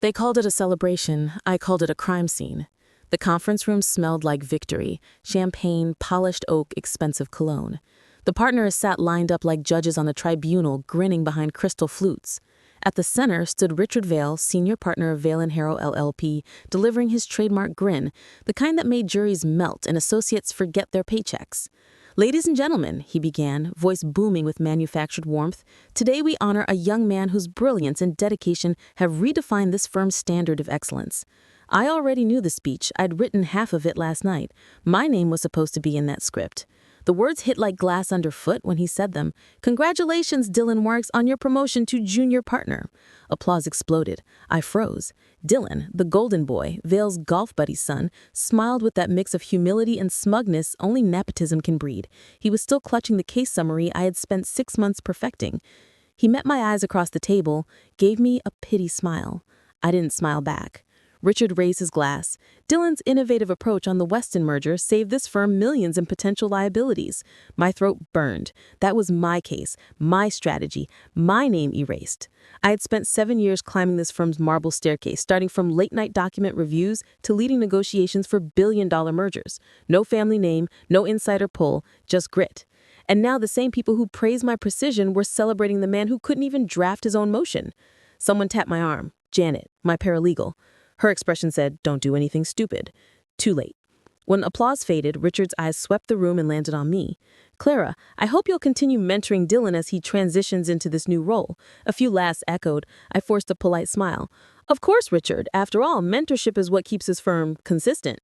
They called it a celebration. I called it a crime scene. The conference room smelled like victory, champagne, polished oak, expensive cologne. The partners sat lined up like judges on a tribunal, grinning behind crystal flutes. At the center stood Richard Vale, senior partner of Vale & Harrow LLP, delivering his trademark grin, the kind that made juries melt and associates forget their paychecks. "Ladies and gentlemen," he began, voice booming with manufactured warmth, "today we honor a young man whose brilliance and dedication have redefined this firm's standard of excellence." I already knew the speech. I'd written half of it last night. My name was supposed to be in that script. The words hit like glass underfoot when he said them. "Congratulations, Dylan Marks, on your promotion to junior partner." Applause exploded. I froze. Dylan, the golden boy, Vale's golf buddy's son, smiled with that mix of humility and smugness only nepotism can breed. He was still clutching the case summary I had spent 6 months perfecting. He met my eyes across the table, gave me a pity smile. I didn't smile back. Richard raised his glass. Dylan's innovative approach on the Weston merger saved this firm millions in potential liabilities. My throat burned. That was my case, my strategy, my name erased. I had spent 7 years climbing this firm's marble staircase, starting from late-night document reviews to leading negotiations for billion-dollar mergers. No family name, no insider pull, just grit. And now the same people who praised my precision were celebrating the man who couldn't even draft his own motion. Someone tapped my arm. Janet, my paralegal. Her expression said, "Don't do anything stupid." Too late. When applause faded, Richard's eyes swept the room and landed on me. "Clara, I hope you'll continue mentoring Dylan as he transitions into this new role." A few laughs echoed. I forced a polite smile. "Of course, Richard. After all, mentorship is what keeps his firm consistent."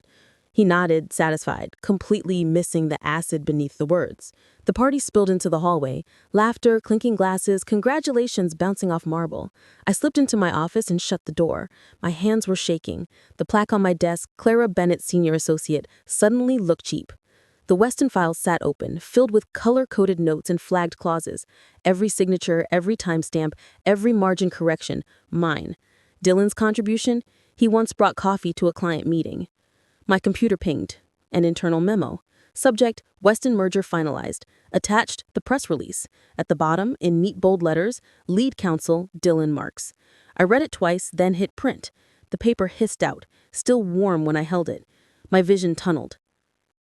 He nodded, satisfied, completely missing the acid beneath the words. The party spilled into the hallway. Laughter, clinking glasses, congratulations bouncing off marble. I slipped into my office and shut the door. My hands were shaking. The plaque on my desk, "Clara Bennett, Senior Associate," suddenly looked cheap. The Weston files sat open, filled with color-coded notes and flagged clauses. Every signature, every timestamp, every margin correction, mine. Dylan's contribution? He once brought coffee to a client meeting. My computer pinged. An internal memo. Subject, Weston merger finalized. Attached, the press release. At the bottom, in neat bold letters, lead counsel, Dylan Marks. I read it twice, then hit print. The paper hissed out, still warm when I held it. My vision tunneled.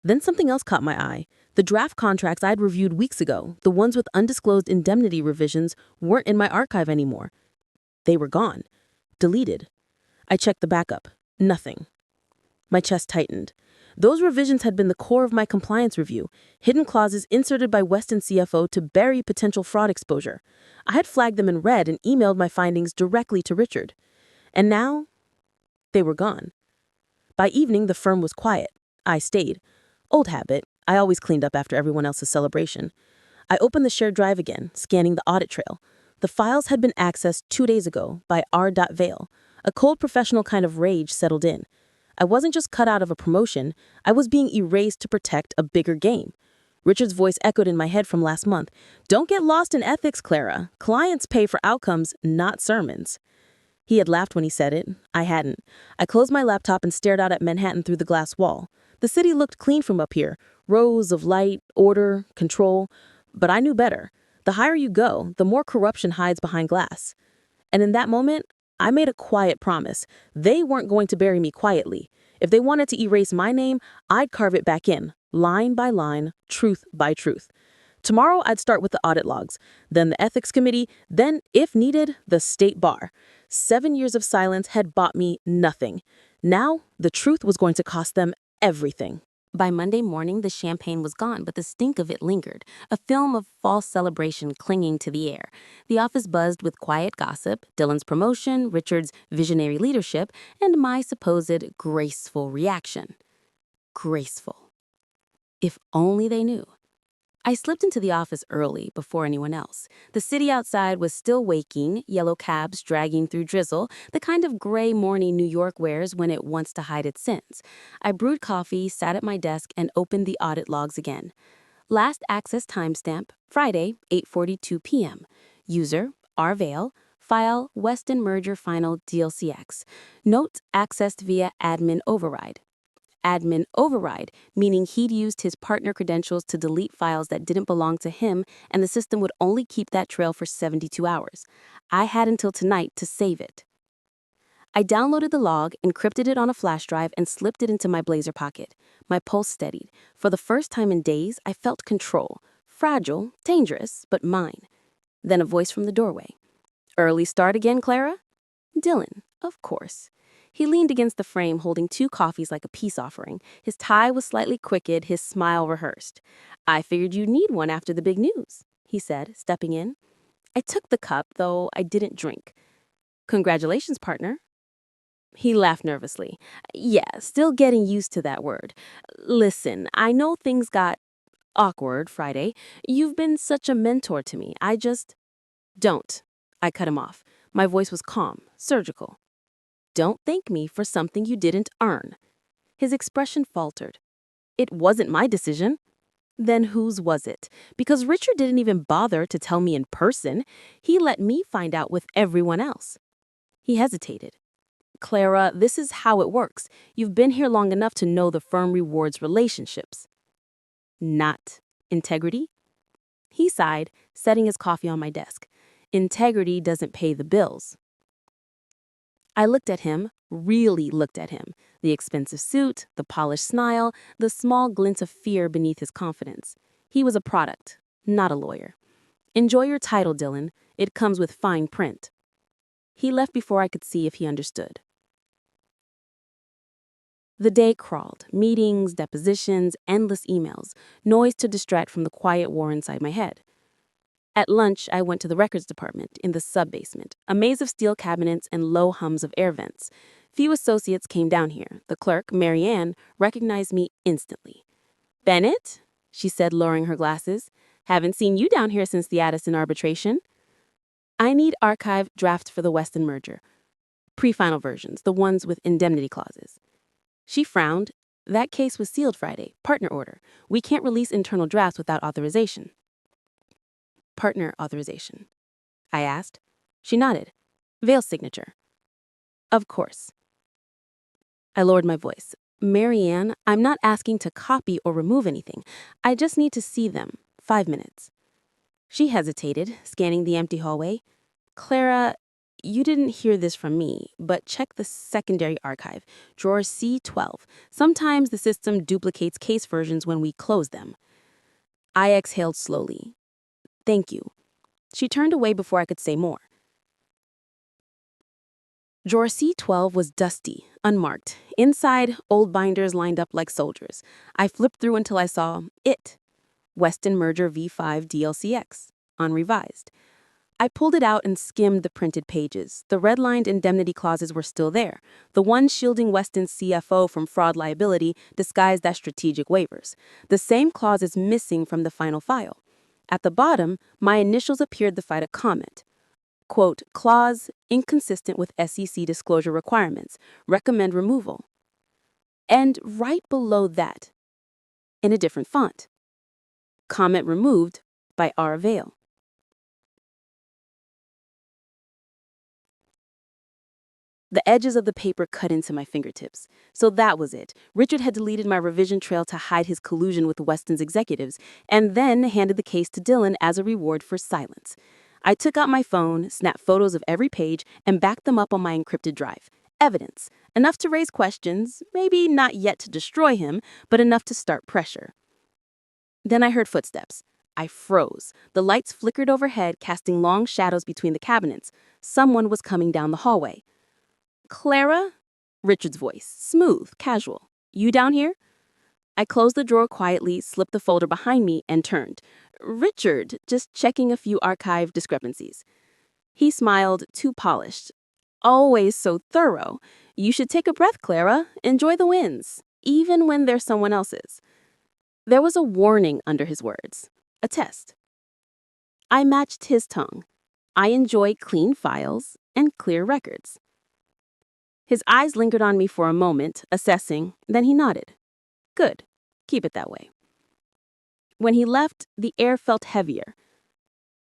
Then something else caught my eye. The draft contracts I'd reviewed weeks ago, the ones with undisclosed indemnity revisions, weren't in my archive anymore. They were gone. Deleted. I checked the backup. Nothing. My chest tightened. Those revisions had been the core of my compliance review, hidden clauses inserted by Weston CFO to bury potential fraud exposure. I had flagged them in red and emailed my findings directly to Richard. And now, they were gone. By evening, the firm was quiet. I stayed. Old habit. I always cleaned up after everyone else's celebration. I opened the shared drive again, scanning the audit trail. The files had been accessed 2 days ago by R.Vale. A cold professional kind of rage settled in. I wasn't just cut out of a promotion, I was being erased to protect a bigger game. Richard's voice echoed in my head from last month. "Don't get lost in ethics, Clara. Clients pay for outcomes, not sermons." He had laughed when he said it. I hadn't. I closed my laptop and stared out at Manhattan through the glass wall. The city looked clean from up here. Rows of light, order, control. But I knew better. The higher you go, the more corruption hides behind glass. And in that moment, I made a quiet promise. They weren't going to bury me quietly. If they wanted to erase my name, I'd carve it back in, line by line, truth by truth. Tomorrow, I'd start with the audit logs, then the ethics committee, then, if needed, the state bar. 7 years of silence had bought me nothing. Now, the truth was going to cost them everything. By Monday morning, the champagne was gone, but the stink of it lingered, a film of false celebration clinging to the air. The office buzzed with quiet gossip, Dylan's promotion, Richard's visionary leadership, and my supposed graceful reaction. Graceful. If only they knew. I slipped into the office early, before anyone else. The city outside was still waking, yellow cabs dragging through drizzle, the kind of gray morning New York wears when it wants to hide its sins. I brewed coffee, sat at my desk, and opened the audit logs again. Last access timestamp, Friday, 8:42 p.m. User, R. Vale. File, Weston Merger Final DLCX. Note, accessed via admin override. Admin override, meaning he'd used his partner credentials to delete files that didn't belong to him, and the system would only keep that trail for 72 hours. I had until tonight to save it. I downloaded the log, encrypted it on a flash drive, and slipped it into my blazer pocket. My pulse steadied. For the first time in days, I felt control. Fragile, dangerous, but mine. Then a voice from the doorway. "Early start again, Clara?" Dylan, of course. He leaned against the frame, holding 2 coffees like a peace offering. His tie was slightly crooked, his smile rehearsed. "I figured you'd need one after the big news," he said, stepping in. I took the cup, though I didn't drink. "Congratulations, partner." He laughed nervously. "Yeah, still getting used to that word. Listen, I know things got awkward Friday. You've been such a mentor to me. Don't." I cut him off. My voice was calm, surgical. "Don't thank me for something you didn't earn." His expression faltered. "It wasn't my decision." "Then whose was it? Because Richard didn't even bother to tell me in person. He let me find out with everyone else." He hesitated. "Clara, this is how it works. You've been here long enough to know the firm rewards relationships." "Not integrity?" He sighed, setting his coffee on my desk. "Integrity doesn't pay the bills." I looked at him, really looked at him. The expensive suit, the polished smile, the small glint of fear beneath his confidence. He was a product, not a lawyer. "Enjoy your title, Dylan. It comes with fine print." He left before I could see if he understood. The day crawled. Meetings, depositions, endless emails. Noise to distract from the quiet war inside my head. At lunch, I went to the records department in the sub-basement, a maze of steel cabinets and low hums of air vents. Few associates came down here. The clerk, Mary Ann, recognized me instantly. "Bennett?" she said, lowering her glasses. "Haven't seen you down here since the Addison arbitration." "I need archive drafts for the Weston merger. Pre-final versions, the ones with indemnity clauses." She frowned. "That case was sealed Friday. Partner order. We can't release internal drafts without authorization." "Partner authorization?" I asked. She nodded. "Vale's signature." "Of course." I lowered my voice. "Mary Ann, I'm not asking to copy or remove anything. I just need to see them. 5 minutes." She hesitated, scanning the empty hallway. "Clara, you didn't hear this from me, but check the secondary archive, drawer C12. Sometimes the system duplicates case versions when we close them." I exhaled slowly. "Thank you." She turned away before I could say more. Drawer C12 was dusty, unmarked. Inside, old binders lined up like soldiers. I flipped through until I saw it. Weston Merger V5 DLCX, unrevised. I pulled it out and skimmed the printed pages. The red-lined indemnity clauses were still there. The one shielding Weston's CFO from fraud liability disguised as strategic waivers. The same clauses missing from the final file. At the bottom, my initials appeared to fight a comment. Quote, "Clause inconsistent with SEC disclosure requirements. Recommend removal." And right below that, in a different font, "Comment removed by R. Vale." The edges of the paper cut into my fingertips. So that was it. Richard had deleted my revision trail to hide his collusion with Weston's executives, and then handed the case to Dylan as a reward for silence. I took out my phone, snapped photos of every page, and backed them up on my encrypted drive. Evidence. Enough to raise questions, maybe not yet to destroy him, but enough to start pressure. Then I heard footsteps. I froze. The lights flickered overhead, casting long shadows between the cabinets. Someone was coming down the hallway. "Clara?" Richard's voice, smooth, casual. "You down here?" I closed the drawer quietly, slipped the folder behind me, and turned. "Richard, just checking a few archive discrepancies." He smiled, too polished. "Always so thorough. You should take a breath, Clara. Enjoy the wins, even when they're someone else's." There was a warning under his words. A test. I matched his tongue. I enjoy clean files and clear records. His eyes lingered on me for a moment, assessing, then he nodded. "Good. Keep it that way." When he left, the air felt heavier.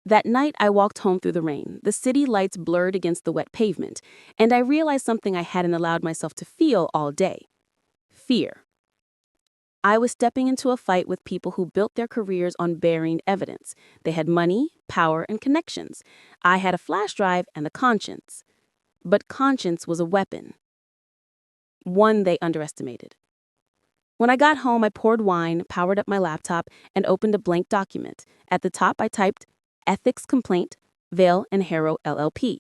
That night, I walked home through the rain. The city lights blurred against the wet pavement, and I realized something I hadn't allowed myself to feel all day. Fear. I was stepping into a fight with people who built their careers on burying evidence. They had money, power, and connections. I had a flash drive and a conscience. but conscience was a weapon, one they underestimated. When I got home, I poured wine, powered up my laptop, and opened a blank document. At the top, I typed, Ethics Complaint, Vale and Harrow LLP.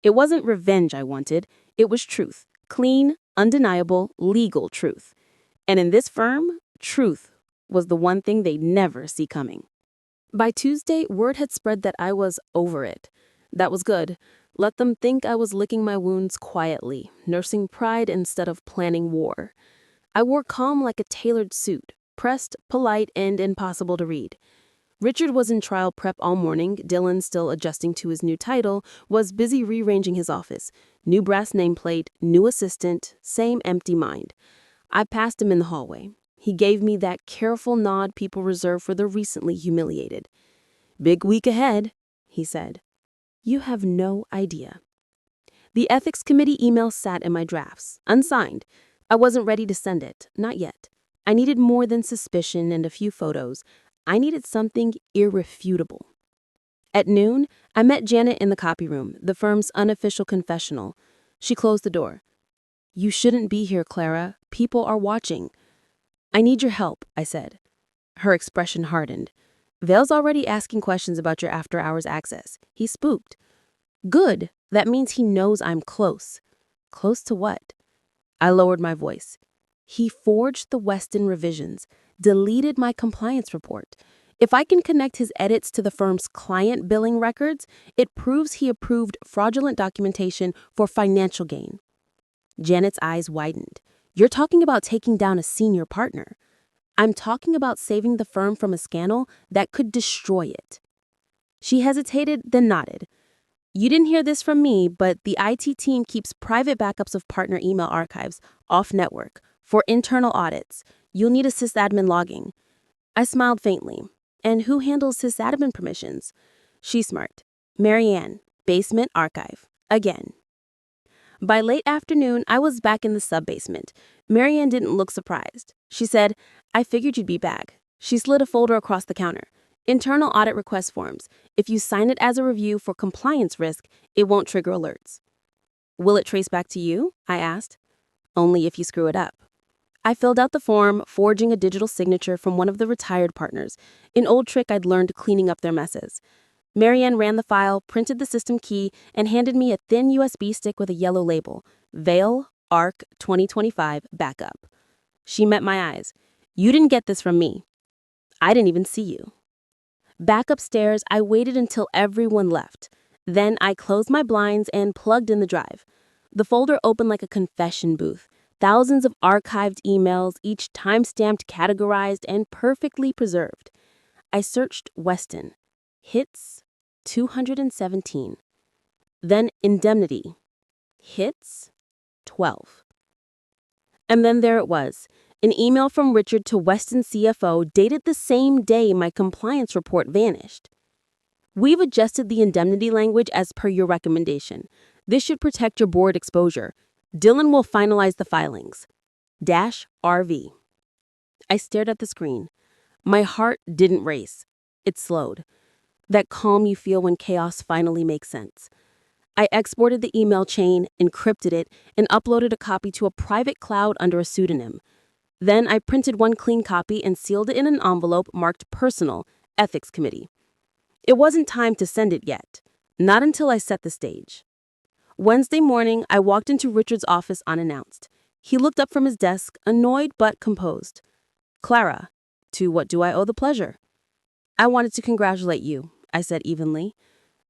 It wasn't revenge I wanted, it was truth. Clean, undeniable, legal truth. And in this firm, truth was the one thing they'd never see coming. By Tuesday, word had spread that I was over it. That was good. Let them think I was licking my wounds quietly, nursing pride instead of planning war. I wore calm like a tailored suit, pressed, polite, and impossible to read. Richard was in trial prep all morning. Dylan, still adjusting to his new title, was busy rearranging his office. New brass nameplate, new assistant, same empty mind. I passed him in the hallway. He gave me that careful nod people reserve for the recently humiliated. Big week ahead, he said. You have no idea. The ethics committee email sat in my drafts, unsigned. I wasn't ready to send it, not yet. I needed more than suspicion and a few photos. I needed something irrefutable. At noon, I met Janet in the copy room, the firm's unofficial confessional. She closed the door. You shouldn't be here, Clara. People are watching. I need your help, I said. Her expression hardened. Vale's already asking questions about your after-hours access. He's spooked. Good. That means he knows I'm close. Close to what? I lowered my voice. He forged the Weston revisions, deleted my compliance report. If I can connect his edits to the firm's client billing records, it proves he approved fraudulent documentation for financial gain. Janet's eyes widened. You're talking about taking down a senior partner. I'm talking about saving the firm from a scandal that could destroy it. She hesitated, then nodded. You didn't hear this from me, but the IT team keeps private backups of partner email archives, off-network, for internal audits. You'll need a sysadmin logging. I smiled faintly. And who handles sysadmin permissions? She smirked. Marianne, basement archive. Again. By late afternoon, I was back in the sub-basement. Marianne didn't look surprised. She said, I figured you'd be back. She slid a folder across the counter. Internal audit request forms. If you sign it as a review for compliance risk, it won't trigger alerts. Will it trace back to you? I asked. Only if you screw it up. I filled out the form, forging a digital signature from one of the retired partners, an old trick I'd learned cleaning up their messes. Marianne ran the file, printed the system key, and handed me a thin USB stick with a yellow label, Vale ARC 2025 Backup. She met my eyes. You didn't get this from me. I didn't even see you. Back upstairs, I waited until everyone left. Then I closed my blinds and plugged in the drive. The folder opened like a confession booth. Thousands of archived emails, each time-stamped, categorized, and perfectly preserved. I searched Weston. Hits, 217. Then indemnity. Hits, 12. And then there it was. An email from Richard to Weston CFO dated the same day my compliance report vanished. We've adjusted the indemnity language as per your recommendation. This should protect your board exposure. Dylan will finalize the filings. -RV. I stared at the screen. My heart didn't race. It slowed. That calm you feel when chaos finally makes sense. I exported the email chain, encrypted it, and uploaded a copy to a private cloud under a pseudonym. Then I printed one clean copy and sealed it in an envelope marked Personal, Ethics Committee. It wasn't time to send it yet. Not until I set the stage. Wednesday morning, I walked into Richard's office unannounced. He looked up from his desk, annoyed but composed. Clara, to what do I owe the pleasure? I wanted to congratulate you, I said evenly.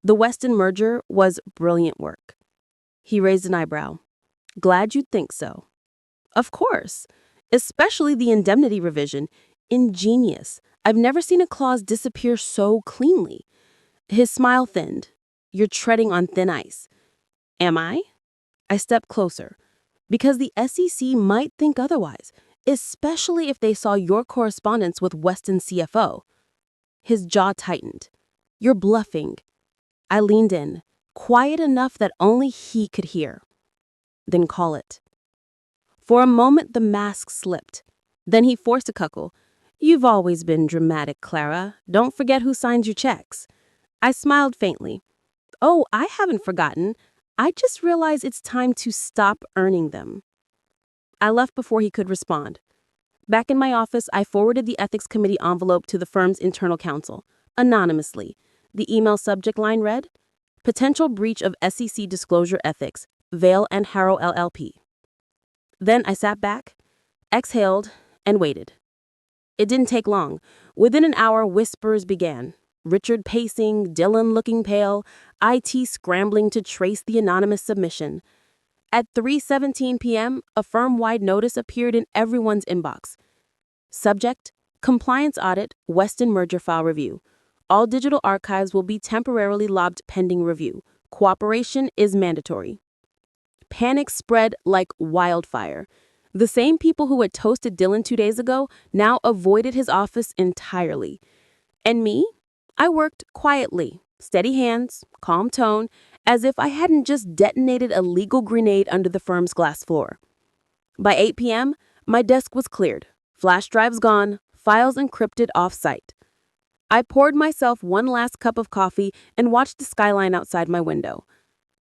The Weston merger was brilliant work. He raised an eyebrow. Glad you'd think so. Of course. Especially the indemnity revision. Ingenious. I've never seen a clause disappear so cleanly. His smile thinned. You're treading on thin ice. Am I? I stepped closer. Because the SEC might think otherwise, especially if they saw your correspondence with Weston's CFO. His jaw tightened. You're bluffing. I leaned in, quiet enough that only he could hear. Then call it. For a moment, the mask slipped. Then he forced a chuckle. You've always been dramatic, Clara. Don't forget who signs your checks. I smiled faintly. Oh, I haven't forgotten. I just realized it's time to stop earning them. I left before he could respond. Back in my office, I forwarded the ethics committee envelope to the firm's internal counsel, anonymously. The email subject line read, Potential breach of SEC disclosure ethics, Vale and Harrow LLP. Then I sat back, exhaled, and waited. It didn't take long. Within an hour, whispers began. Richard pacing, Dylan looking pale, IT scrambling to trace the anonymous submission. At 3:17 p.m., a firm-wide notice appeared in everyone's inbox. Subject, Compliance Audit, Weston Merger File Review. All digital archives will be temporarily logged pending review. Cooperation is mandatory. Panic spread like wildfire. The same people who had toasted Dylan 2 days ago now avoided his office entirely. And me? I worked quietly, steady hands, calm tone, as if I hadn't just detonated a legal grenade under the firm's glass floor. By 8 p.m., my desk was cleared, flash drives gone, files encrypted off-site. I poured myself one last cup of coffee and watched the skyline outside my window.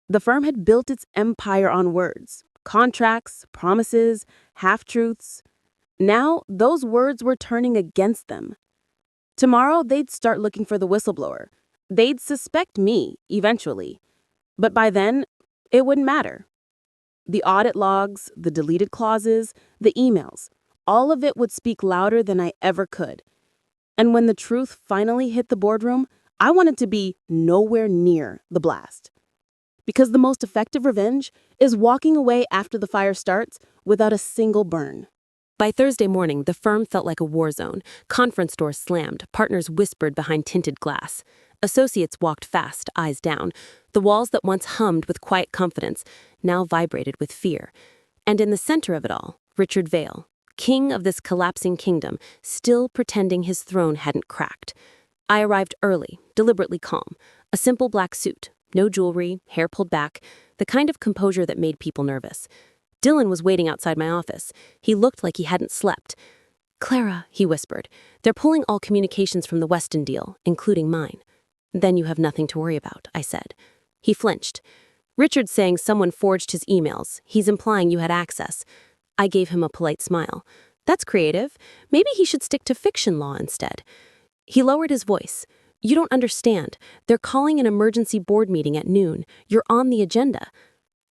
The firm had built its empire on words, contracts, promises, half-truths. Now, those words were turning against them. Tomorrow, they'd start looking for the whistleblower. They'd suspect me, eventually. But by then, it wouldn't matter. The audit logs, the deleted clauses, the emails, all of it would speak louder than I ever could. And when the truth finally hit the boardroom, I wanted to be nowhere near the blast. Because the most effective revenge is walking away after the fire starts without a single burn. By Thursday morning, the firm felt like a war zone. Conference doors slammed, partners whispered behind tinted glass. Associates walked fast, eyes down. The walls that once hummed with quiet confidence now vibrated with fear. And in the center of it all, Richard Vale, king of this collapsing kingdom, still pretending his throne hadn't cracked. I arrived early, deliberately calm. A simple black suit, no jewelry, hair pulled back, the kind of composure that made people nervous. Dylan was waiting outside my office. He looked like he hadn't slept. "Clara," he whispered, "they're pulling all communications from the Weston deal, including mine." "Then you have nothing to worry about," I said. He flinched. "Richard's saying someone forged his emails. He's implying you had access." I gave him a polite smile. "That's creative. Maybe he should stick to fiction law instead." He lowered his voice. "You don't understand. They're calling an emergency board meeting at noon. You're on the agenda."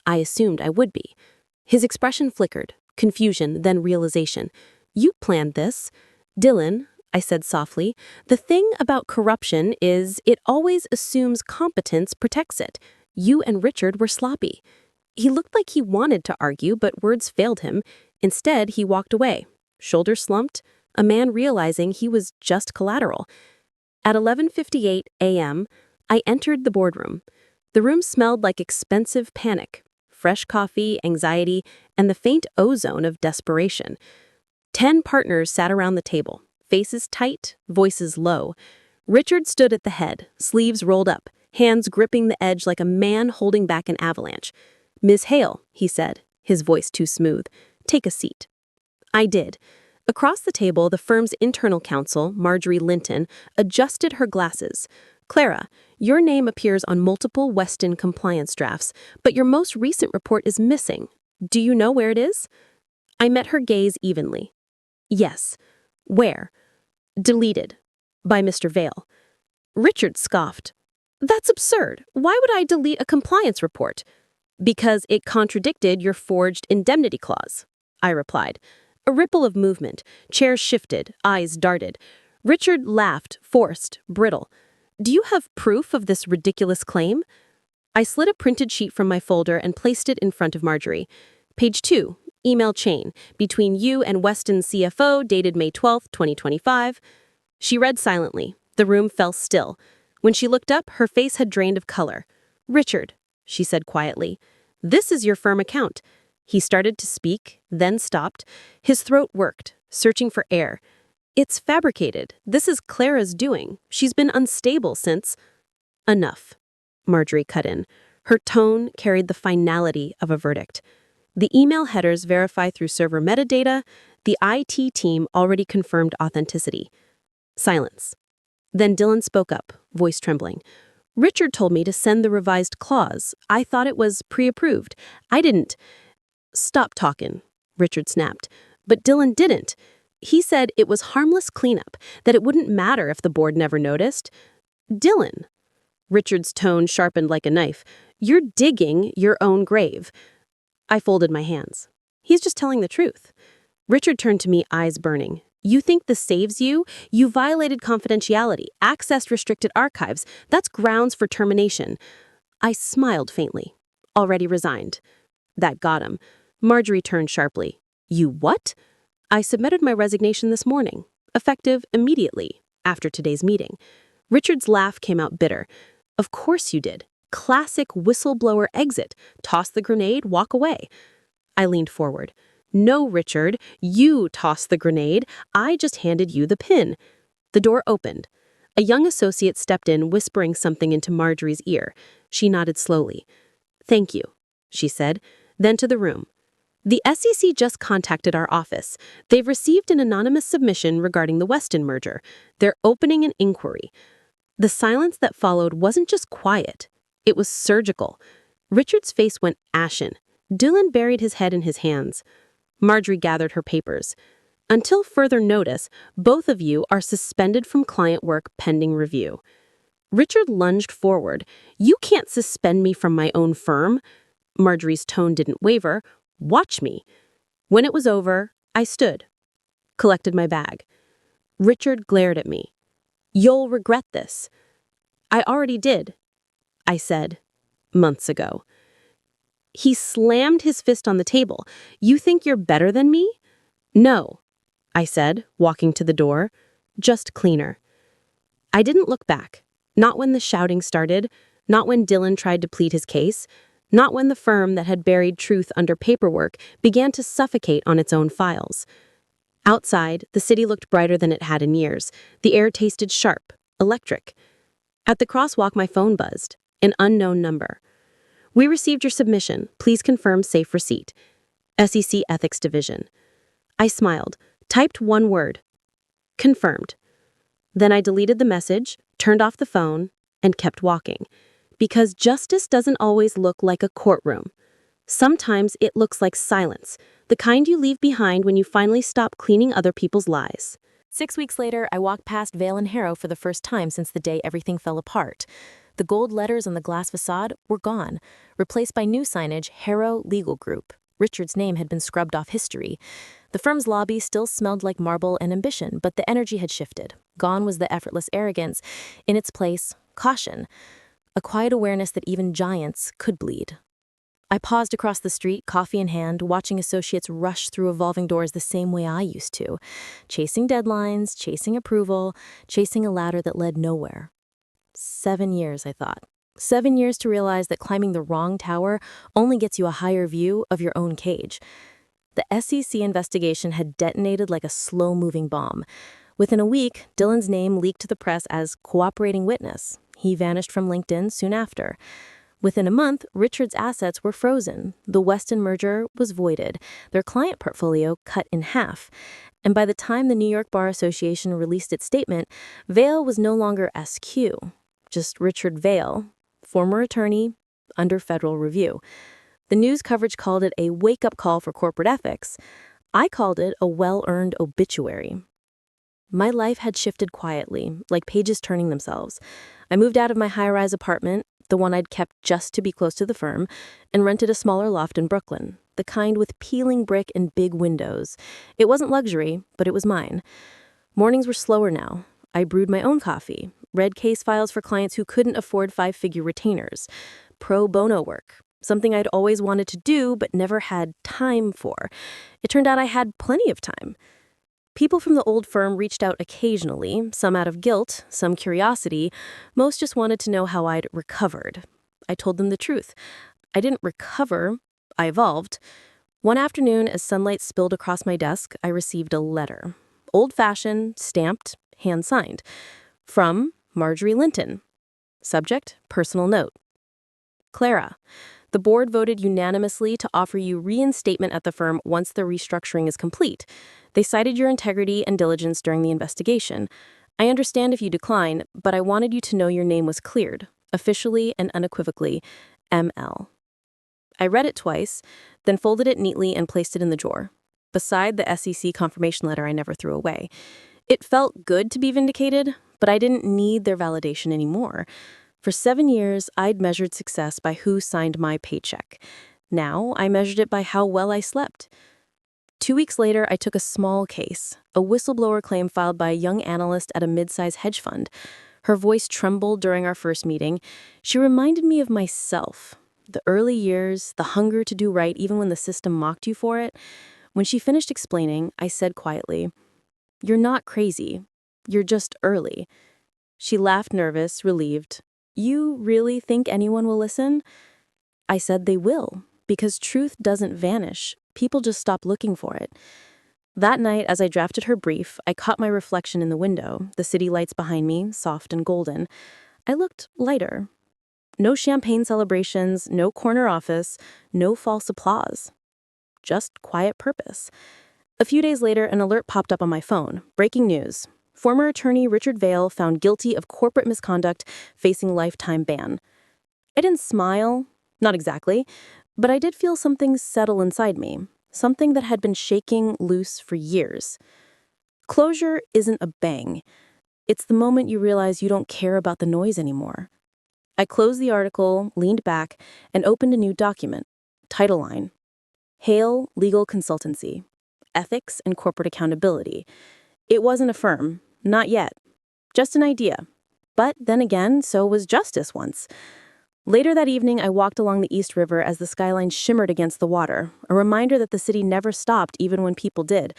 I assumed I would be. His expression flickered, confusion, then realization. "You planned this." "Dylan," I said softly, "the thing about corruption is it always assumes competence protects it. You and Richard were sloppy." He looked like he wanted to argue, but words failed him. Instead, he walked away, shoulders slumped, a man realizing he was just collateral. At 11:58 a.m., I entered the boardroom. The room smelled like expensive panic, fresh coffee, anxiety, and the faint ozone of desperation. 10 partners sat around the table, faces tight, voices low. Richard stood at the head, sleeves rolled up, hands gripping the edge like a man holding back an avalanche. "Ms. Hale," he said, his voice too smooth, "take a seat." I did. Across the table, the firm's internal counsel, Marjorie Linton, adjusted her glasses. "Clara, your name appears on multiple Weston compliance drafts, but your most recent report is missing. Do you know where it is?" I met her gaze evenly. "Yes." "Where?" "Deleted. By Mr. Vale." Richard scoffed. "That's absurd. Why would I delete a compliance report?" "Because it contradicted your forged indemnity clause," I replied. A ripple of movement. Chairs shifted, eyes darted. Richard laughed, forced, brittle. "Do you have proof of this ridiculous claim?" I slid a printed sheet from my folder and placed it in front of Marjorie. "Page 2, email chain, between you and Weston's CFO, dated May 12, 2025. She read silently. The room fell still. When she looked up, her face had drained of color. "Richard," she said quietly, "this is your firm account." He started to speak, then stopped. His throat worked, searching for air. "It's fabricated. This is Clara's doing. She's been unstable since—" "Enough," Marjorie cut in. Her tone carried the finality of a verdict. "The email headers verify through server metadata. The IT team already confirmed authenticity." Silence. Then Dylan spoke up, voice trembling. Richard told me to send the revised clause. I thought it was pre-approved. I didn't. Stop talking, Richard snapped. But Dylan didn't. He said it was harmless cleanup, that it wouldn't matter if the board never noticed. Dylan. Richard's tone sharpened like a knife. You're digging your own grave. I folded my hands. He's just telling the truth. Richard turned to me, eyes burning. You think this saves you? You violated confidentiality, accessed restricted archives. That's grounds for termination. I smiled faintly, already resigned. That got him. Marjorie turned sharply. You what? I submitted my resignation this morning, effective immediately, after today's meeting. Richard's laugh came out bitter. Of course you did. Classic whistleblower exit. Toss the grenade, walk away. I leaned forward. No, Richard, you tossed the grenade. I just handed you the pin. The door opened. A young associate stepped in, whispering something into Marjorie's ear. She nodded slowly. Thank you, she said, then to the room. The SEC just contacted our office. They've received an anonymous submission regarding the Weston merger. They're opening an inquiry. The silence that followed wasn't just quiet. It was surgical. Richard's face went ashen. Dylan buried his head in his hands. Marjorie gathered her papers. Until further notice, both of you are suspended from client work pending review. Richard lunged forward. You can't suspend me from my own firm. Marjorie's tone didn't waver. Watch me. When it was over, I stood, collected my bag. Richard glared at me. You'll regret this. I already did, I said, months ago. He slammed his fist on the table. You think you're better than me? No, I said, walking to the door. Just cleaner. I didn't look back. Not when the shouting started, not when Dylan tried to plead his case, not when the firm that had buried truth under paperwork began to suffocate on its own files. Outside, the city looked brighter than it had in years. The air tasted sharp, electric. At the crosswalk, my phone buzzed. An unknown number. We received your submission. Please confirm safe receipt. SEC Ethics Division. I smiled, typed one word. Confirmed. Then I deleted the message, turned off the phone, and kept walking. Because justice doesn't always look like a courtroom. Sometimes it looks like silence, the kind you leave behind when you finally stop cleaning other people's lies. 6 weeks later, I walked past Vale and Harrow for the first time since the day everything fell apart. The gold letters on the glass facade were gone, replaced by new signage, Harrow Legal Group. Richard's name had been scrubbed off history. The firm's lobby still smelled like marble and ambition, but the energy had shifted. Gone was the effortless arrogance. In its place, caution. A quiet awareness that even giants could bleed. I paused across the street, coffee in hand, watching associates rush through evolving doors the same way I used to. Chasing deadlines, chasing approval, chasing a ladder that led nowhere. 7 years, I thought. 7 years to realize that climbing the wrong tower only gets you a higher view of your own cage. The SEC investigation had detonated like a slow-moving bomb. Within a week, Dylan's name leaked to the press as cooperating witness. He vanished from LinkedIn soon after. Within a month, Richard's assets were frozen. The Weston merger was voided, their client portfolio cut in half. And by the time the New York Bar Association released its statement, Vale was no longer SQ, just Richard Vale, former attorney, under federal review. The news coverage called it a wake-up call for corporate ethics. I called it a well-earned obituary. My life had shifted quietly, like pages turning themselves. I moved out of my high-rise apartment, the one I'd kept just to be close to the firm, and rented a smaller loft in Brooklyn, the kind with peeling brick and big windows. It wasn't luxury, but it was mine. Mornings were slower now. I brewed my own coffee, read case files for clients who couldn't afford 5-figure retainers, pro bono work, something I'd always wanted to do but never had time for. It turned out I had plenty of time. People from the old firm reached out occasionally, some out of guilt, some curiosity. Most just wanted to know how I'd recovered. I told them the truth. I didn't recover, I evolved. One afternoon, as sunlight spilled across my desk, I received a letter. Old-fashioned, stamped, hand-signed. From Marjorie Linton. Subject, personal note. Clara, the board voted unanimously to offer you reinstatement at the firm once the restructuring is complete. They cited your integrity and diligence during the investigation. I understand if you decline, but I wanted you to know your name was cleared. officially and unequivocally, ML. I read it twice, then folded it neatly and placed it in the drawer, beside the SEC confirmation letter I never threw away. It felt good to be vindicated, but I didn't need their validation anymore. For 7 years, I'd measured success by who signed my paycheck. Now, I measured it by how well I slept. 2 weeks later, I took a small case, a whistleblower claim filed by a young analyst at a mid-size hedge fund. Her voice trembled during our first meeting. She reminded me of myself, the early years, the hunger to do right even when the system mocked you for it. When she finished explaining, I said quietly, "You're not crazy. You're just early." She laughed, nervous, relieved. "You really think anyone will listen?" I said they will, because truth doesn't vanish. People just stop looking for it. That night, as I drafted her brief, I caught my reflection in the window, the city lights behind me, soft and golden. I looked lighter. No champagne celebrations, no corner office, no false applause. Just quiet purpose. A few days later, an alert popped up on my phone. Breaking news. Former attorney Richard Vale found guilty of corporate misconduct, facing lifetime ban. I didn't smile, not exactly, but I did feel something settle inside me, something that had been shaking loose for years. Closure isn't a bang. It's the moment you realize you don't care about the noise anymore. I closed the article, leaned back, and opened a new document. Title line: Hale Legal Consultancy, Ethics and Corporate Accountability. It wasn't a firm, not yet. Just an idea. But then again, so was justice once. Later that evening, I walked along the East River as the skyline shimmered against the water, a reminder that the city never stopped even when people did.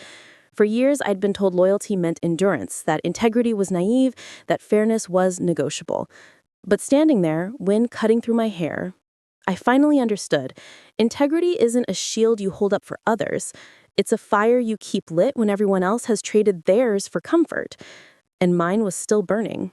For years, I'd been told loyalty meant endurance, that integrity was naive, that fairness was negotiable. But standing there, wind cutting through my hair, I finally understood. Integrity isn't a shield you hold up for others. It's a fire you keep lit when everyone else has traded theirs for comfort. And mine was still burning.